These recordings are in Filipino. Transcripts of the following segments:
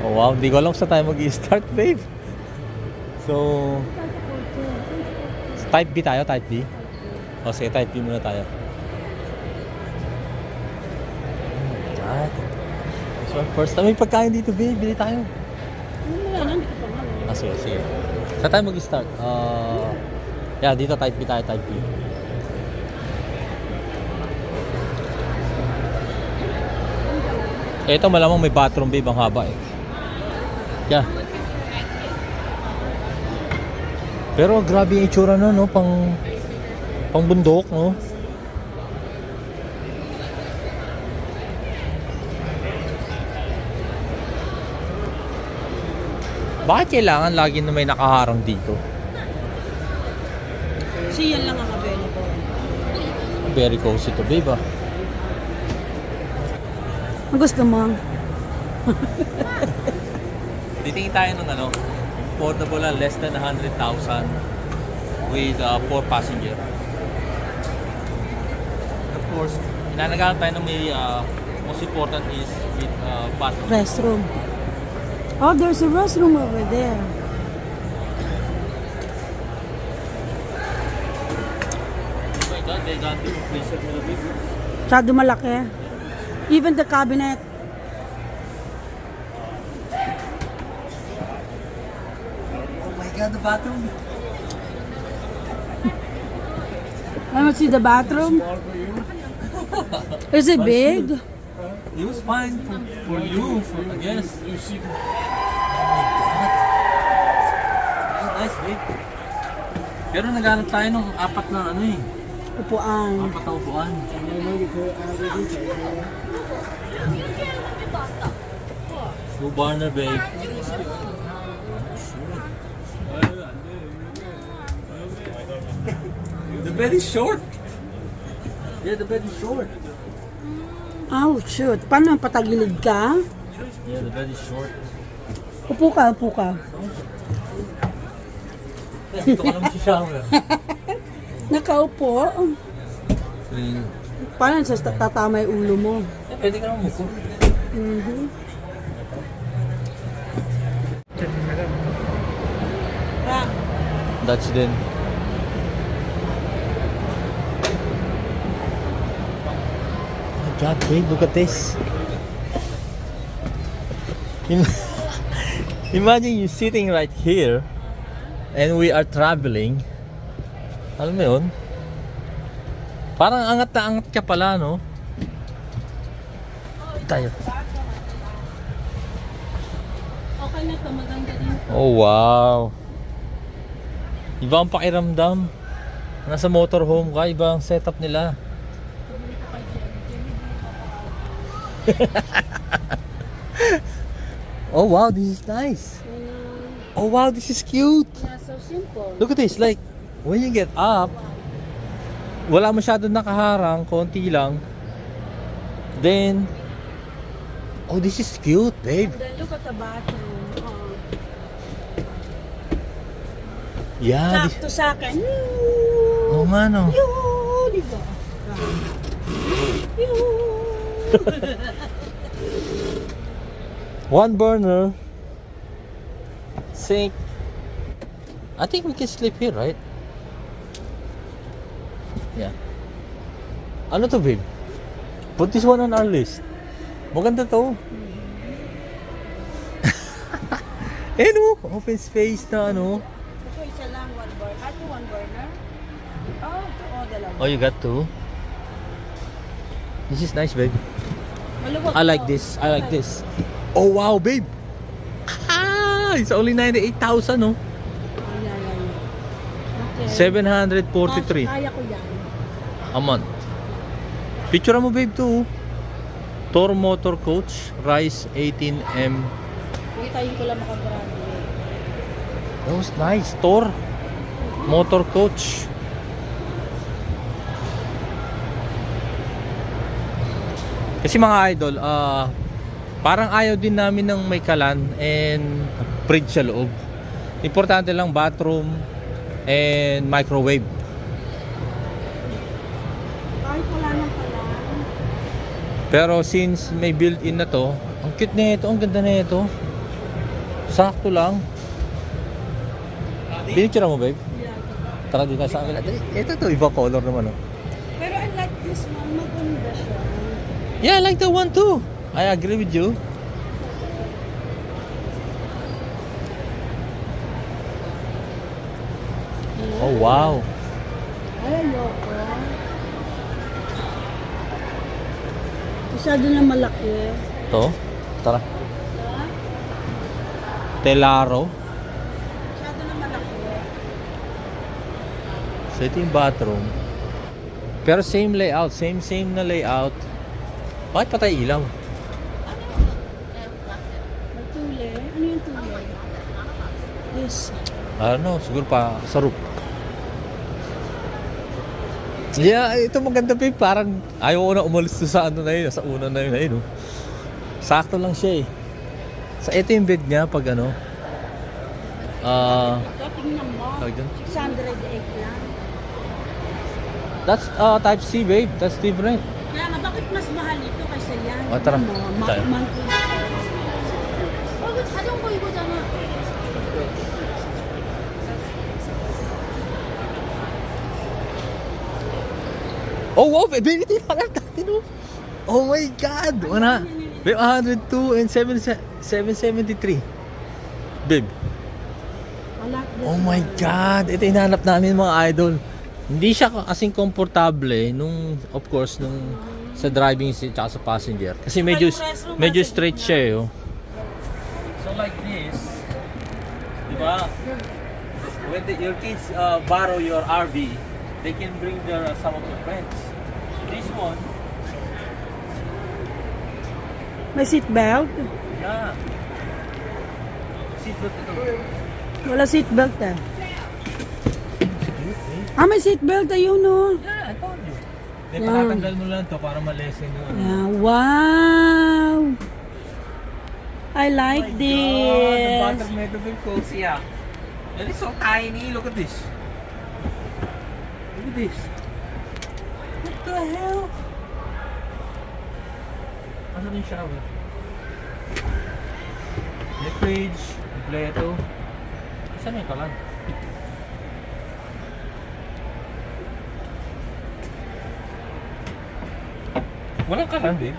Oh wow, hindi ko alam sa tayo mag-i-start, babe. So, type B tayo, type B. O sige, type B muna tayo. God. So, first time may pagkain dito, babe. Bili tayo. Ah, sige, sige. Saan tayo mag-start? Yeah, dito type B tayo, type B. Ito malamang may bathroom, babe. Ang haba eh. Yeah. Pero grabe yung itsura na, no? Pang bundok, no? Bakit kailangan lagi na may nakaharang dito? Kasi yan lang ang available. Very cozy to, babe, ah. Ang gusto mo? Titingin tayo ng ano, affordable na less than 100,000 with 4 passenger. Of course, inanagaan tayo ng may most important is with bathroom. Restroom. Oh, there's a restroom over there. Oh my God, they got this freezer for the big. Masyado malaki. Even the cabinet. Oh my God, the bathroom. Let me see the bathroom. Is it big? It was fine for you, I guess. Oh my God. Nice, babe. Pero naghanap tayo ng apat na ano eh. Upuan. Apat na upuan. Two burner, babe. The bed is short. Yeah, the bed is short. Oh, shoot. Paano patagilid ka? Yeah, the bed is short. Upo ka, upo ka. Dito ka naman si shower. Nakaupo. Paano sa tatama yung ulo mo? Pwede ka naman muko. Dutch din. Oh my God, babe, look at this. Imagine you sitting right here and we are traveling. Alam mo yun? Parang angat na angat ka pala, no? Tayo. Okay na to, maganda din. Oh, wow. Iba ang pakiramdam. Nasa motorhome ka, iba ang setup nila. Oh wow, this is nice. Oh wow, this is cute. Yeah, so simple. Look at this, like when you get up, wala masyadong nakaharang, konti lang. Then, oh, this is cute, babe. And then look at the bathroom. Yeah. Sakto sa akin. Oh nga, no. Diba? One burner, sink. I think we can sleep here, right? Yeah. Ano to, babe? Put this one on our list. Maganda to. Eh no, open space na ano. Ito isa lang, one burner. Ito one burner. Oh, ito dalawa. Oh, you got two. This is nice, babe. Maluwag I like to. this. I like this. Oh wow, babe. Ah, it's only 98,000, no? Oh, yeah. Okay. 743 Kaya ko yan. a month. Picture mo, babe, too. Tor Motor Coach, Rise 18M. Nakitayin ko lang makagrande. That was nice. Tor Motor Coach. Kasi mga idol, parang ayaw din namin ng may kalan and fridge sa loob. Importante lang bathroom and microwave. Kahit wala nang pala. Pero since may built-in na to, ang cute na ito, ang ganda na ito. Sakto lang. Pinicture mo, babe? Tara dito sa akin. Ito to, iba color naman, oh. Pero I like this one. Maganda siya. Yeah, I like the one too. I agree with you. Oh, wow. Ay, ayoko. Masyado na malaki. Ito. Tara. Telaro. Masyado na malaki. So, ito yung bathroom. Pero same layout. Same na layout. Bakit patay ilaw? May tule. Ano yung tule? This. Ano, siguro pa sa roof. Yeah, ito maganda pa, parang ayaw ko na umalis to sa ano na yun, sa una na yun, oh. Sakto lang siya eh. Sa ito yung bed niya pag ano. Tingnan mo. Tawag dun? 608 lang. That's type C, babe. That's different. Kaya nga, bakit mas mahal ito kaysa yan? Oh, tara. Tayo. Monthly. 이거 자전거 이거잖아. Oh, wow, babe. Ito yung pangat natin, oh. Oh my God. Babe, 102 and 773. Babe. Oh my God. Ito yung hinahanap namin mga idol. Hindi siya kasing komportable nung, of course, nung sa driving seat at sa passenger. Kasi medyo straight siya eh. Oh. So like this, di ba? When your kids borrow your RV, they can bring some of their friends. This one, May seatbelt? yeah. Seatbelt ito. Wala seatbelt eh. May seatbelt ayun no. Yeah, I told you. Then, Yeah. patatanggal mo lang to para ma-lessen yung ano. Yeah, wow. I like Oh my God, the this. bottom metal will cozy ah. And it's so tiny. Look at this. Look at this. What the hell? Ano yung shower? May fridge, kompleto. Saan yung kalan? Walang kalan, babe.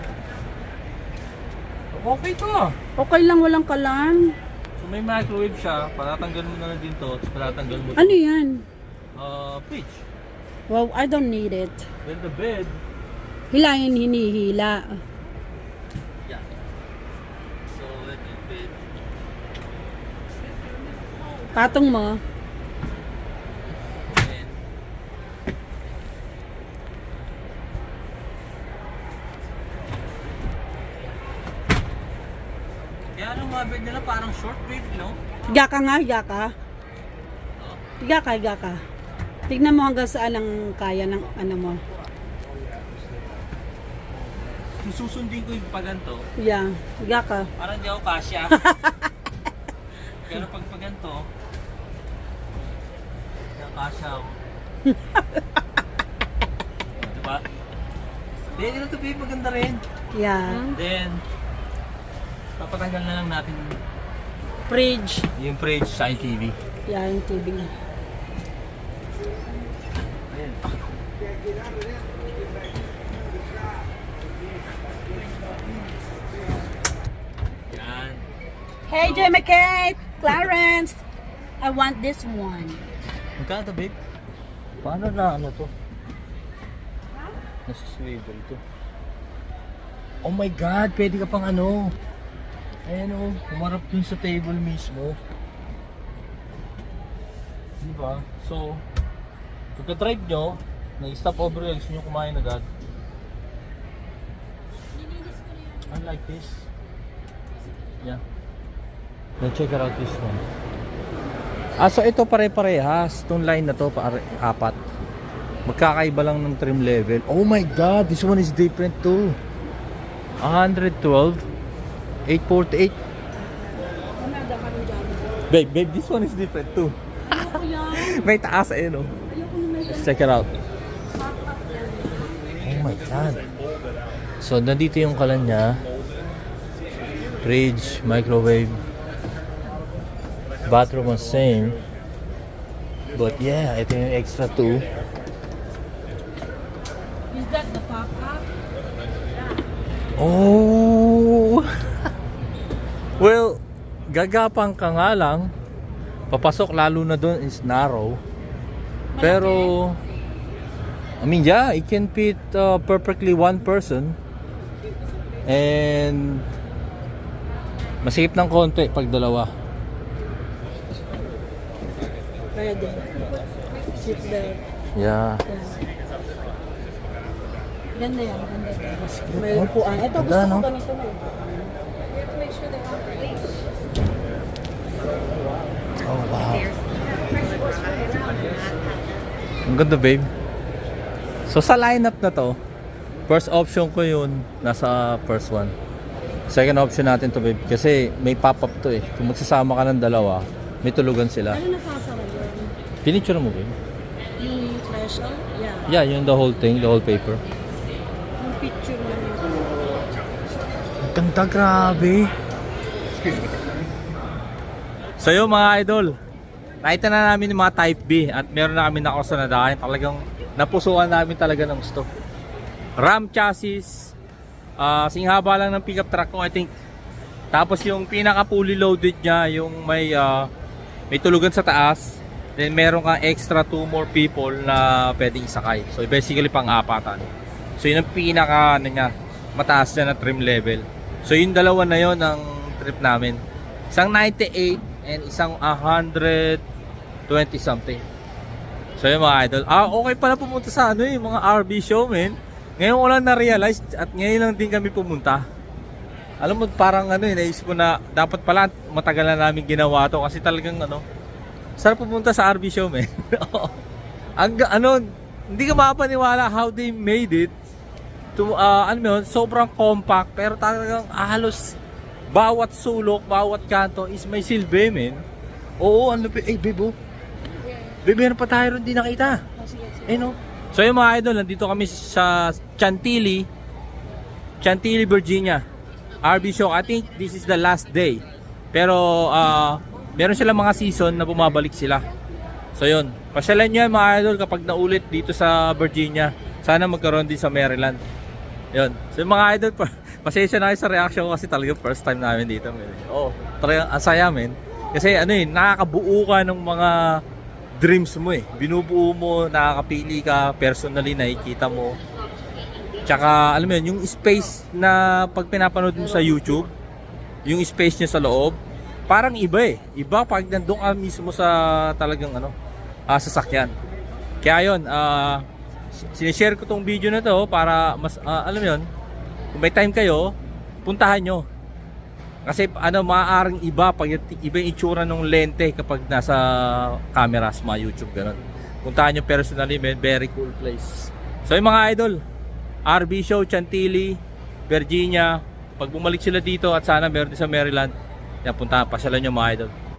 Okay to ah. Okay lang, walang kalan. So may microwave siya, patatanggal mo na lang din to, tapos patatanggal mo Ano yan? fridge. Wow, I don't need it. Then the bed. Hilahin, hinihila. Yeah. So let me bed. Patong mo. Then, kaya ano mga bed nila parang short bed, no? Higa ka nga, higa ka. Higa ka, higa ka. Tignan mo hanggang saan ang kaya ng ano mo. Kung susundin ko yung paganto, Yeah, higa ka. parang di ako kasya. Pero pag paganto, kasya ako. Diba? Then, ito to maganda rin. Yeah. Then, papatanggal na lang natin Fridge. yung fridge sa TV. Yeah, yung TV. Ayan. Yan. Hey, Jimmy Kate! Clarence! I want this one. Magkano to, babe? Paano na ano to? Nasa swivel to. Oh my God! Pwede ka pang ano? Ayan o, humarap dun sa table mismo. Diba? So, pagka-drive nyo, nag-stop over gusto nyo kumain agad. I like this. Yeah. Let's check out this one. So ito pare-parehas. Itong line na to, apat. Magkakaiba lang ng trim level. Oh my God, this one is different too. 112, 848. Babe, this one is different too. May taas eh, no? Let's check it out. Oh my God. So, nandito yung kalan niya. Fridge, microwave. Bathroom was same. But yeah, ito yung extra 2. Is that the pop-up? Oh! Well, gagapang ka nga lang. Papasok lalo na doon is narrow. Pero, I mean, yeah, it can fit perfectly one person. And masikip ng konti pag dalawa. Pwede. Sit there. Yeah. Ganda yan. Ganda. May upuan. Ito, gusto Ganda, ko no? ganito na. Oh, wow. Ang ganda, babe. So, sa lineup na to, first option ko yun, nasa first one. Second option natin to, babe. Kasi may pop-up to eh. Kung magsasama ka ng dalawa, may tulugan sila. Ano nasasara yun? Pinicture mo, babe? Yung threshold? Yeah. Yeah, yun the whole thing, the whole paper. Yung picture na yun. Ang ganda, grabe. So yun mga idol, nakita na namin yung mga Type B at meron na kami nakusa na dahil talagang napusuan namin talaga ng gusto. Ram chassis, singhaba lang ng pickup truck ko I think. Tapos yung pinaka fully loaded niya, yung may tulugan sa taas. Then meron kang extra 2 more people na pwedeng isakay. So basically pang-apatan. So yun ang pinaka niya, mataas na trim level. So yung dalawa na yun ang trip namin. Isang 98 and isang 120 something. So yun mga idol. Okay pala pumunta sa mga RV show, men. Ngayon ko lang na-realize at ngayon lang din kami pumunta. Alam mo, parang naisip ko na dapat pala matagal na namin ginawa to kasi talagang sarap pumunta sa RV show, men. Hindi ka makapaniwala how they made it to sobrang compact pero talagang halos bawat sulok, bawat kanto is may silbi, men. Oo, babe, oh. Babe, meron pa tayo rin di nakita. No? So yung mga idol, nandito kami sa Chantilly, Virginia. RV show, I think this is the last day. Pero, meron silang mga season na bumabalik sila. So yun, pasyalan nyo yan mga idol kapag naulit dito sa Virginia. Sana magkaroon din sa Maryland. Yun. So yung mga idol, pasensya na kayo sa reaction ko kasi talaga first time namin dito. Talagang asaya, men. Kasi nakakabuo ka ng mga dreams mo eh. Binubuo mo, nakakapili ka, personally nakikita mo. Tsaka, alam mo yun, yung space na pag pinapanood mo sa YouTube, yung space niya sa loob, parang iba eh. Iba pag nandun ka mismo sa talagang sasakyan. Kaya yun, sinishare ko tong video na to para mas, alam mo yun, kung may time kayo, puntahan nyo. Kasi maaaring iba pag iba yung itsura ng lente kapag nasa camera sa mga YouTube ganun. Puntahan nyo personally, man, very cool place. So yung mga idol, RV show Chantilly, Virginia. Pag bumalik sila dito at sana meron din sa Maryland, puntahan, pasyalan nyo mga idol.